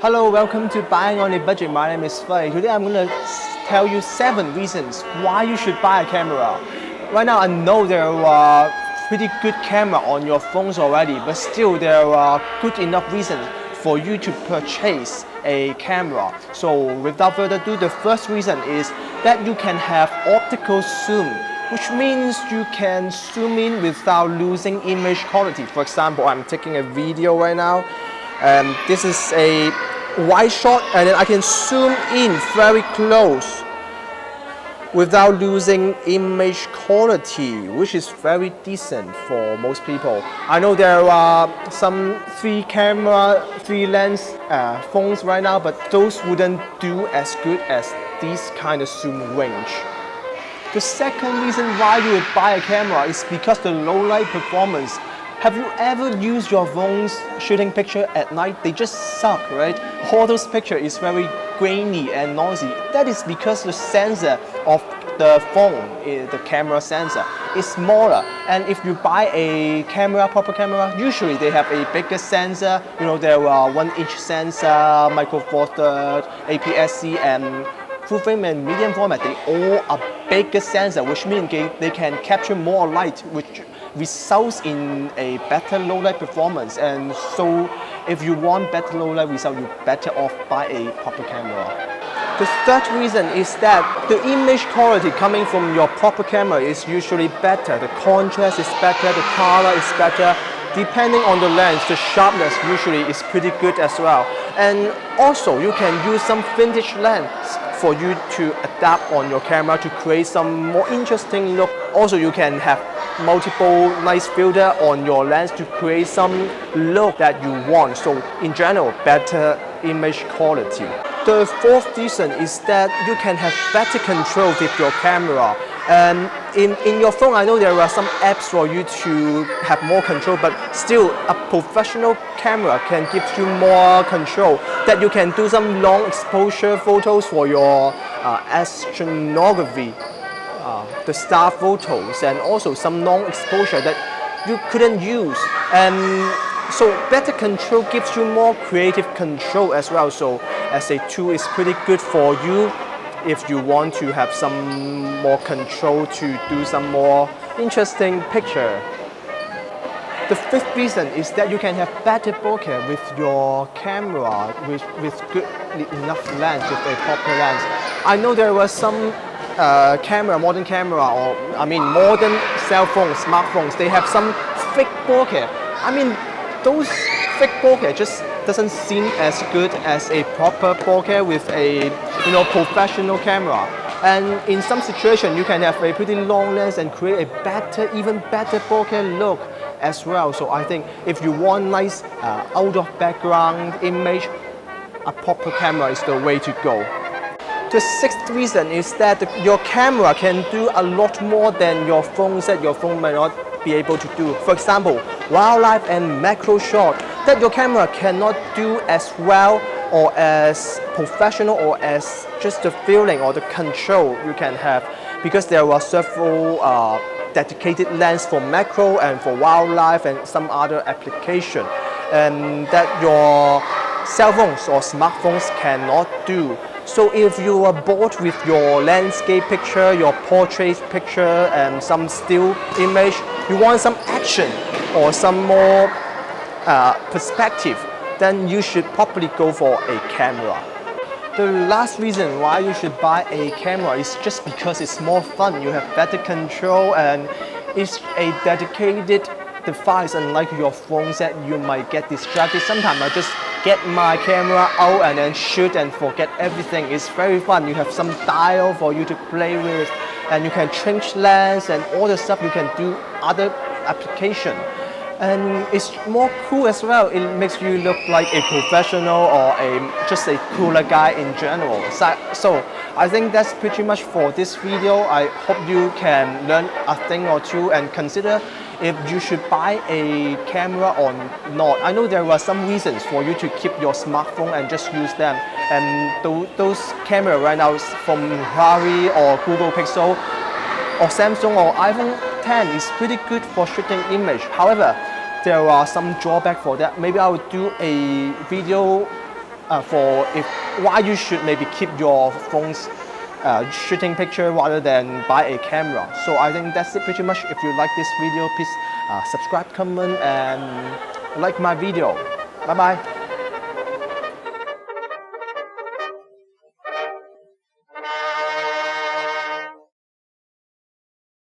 Hello, welcome to Buying on a Budget. My name is Fei. Today I'm going to tell you 7 reasons why you should buy a camera. Right now I know there are pretty good camera on your phones already, but still there are good enough reasons for you to purchase a camera. So without further ado, the first reason is that you can have optical zoom, which means you can zoom in without losing image quality. For example, I'm taking a video right now, and this is a wide shot, and then I can zoom in very close without losing image quality, which is very decent for most people. I know there are some 3 lens phones right now, but those wouldn't do as good as this kind of zoom range. The second reason why you would buy a camera is because the low light performance. Have you ever used your phones shooting picture at night? They just suck, right? All those picture is very grainy and noisy. That is because the sensor of the phone, the camera sensor, is smaller. And if you buy a camera, proper camera, usually they have a bigger sensor. You know, there are 1-inch sensor, micro four thirds, APS-C, and full frame and medium format. They all are bigger sensor, which means they can capture more light, which results in a better low light performance. And so if you want better low light result, you're better off buy a proper camera. The third reason is that the image quality coming from your proper camera is usually better. The contrast is better, the color is better. Depending on the lens, the sharpness usually is pretty good as well. And also you can use some vintage lens for you to adapt on your camera to create some more interesting look. Also, you can have multiple nice filter on your lens to create some look that you want. So in general, better image quality. The fourth reason is that you can have better control with your camera. And in your phone, I know there are some apps for you to have more control, but still a professional camera can give you more control, that you can do some long exposure photos for your astronautography, the star photos, and also some long exposure that you couldn't use. And so better control gives you more creative control as well. So as a tool, is pretty good for you if you want to have some more control to do some more interesting picture. The fifth reason is that you can have better bokeh with your camera, with good enough lens, with a proper lens. I know there were some modern camera, or modern cell phones, smartphones, they have some fake bokeh. Those fake bokeh just doesn't seem as good as a proper bokeh with a professional camera. And in some situation, you can have a pretty long lens and create a even better bokeh look as well. So I think if you want nice out of background image, a proper camera is the way to go. The sixth reason is that your camera can do a lot more than your phone that your phone may not be able to do. For example, wildlife and macro shot that your camera cannot do as well or as professional or as just the feeling or the control you can have, because there are several dedicated lens for macro and for wildlife and some other application, and that your cell phones or smartphones cannot do. So if you are bored with your landscape picture, your portrait picture, and some still image, you want some action or some more perspective, then you should probably go for a camera. The last reason why you should buy a camera is just because it's more fun. You have better control and it's a dedicated device, unlike your phones that you might get distracted. Sometimes I just get my camera out and then shoot and forget everything. It's very fun. You have some dial for you to play with, and you can change lens and all the stuff. You can do other application. And it's more cool as well. It makes you look like a professional or just a cooler guy in general. So I think that's pretty much for this video. I hope you can learn a thing or two and consider if you should buy a camera or not. I know there are some reasons for you to keep your smartphone and just use them. And those cameras right now from Huawei or Google Pixel or Samsung or iPhone 10 is pretty good for shooting image. However, there are some drawbacks for that. Maybe I will do a video for if why you should maybe keep your phones shooting picture rather than buy a camera. So I think that's it pretty much. If you like this video, please subscribe, comment, and like my video. Bye bye.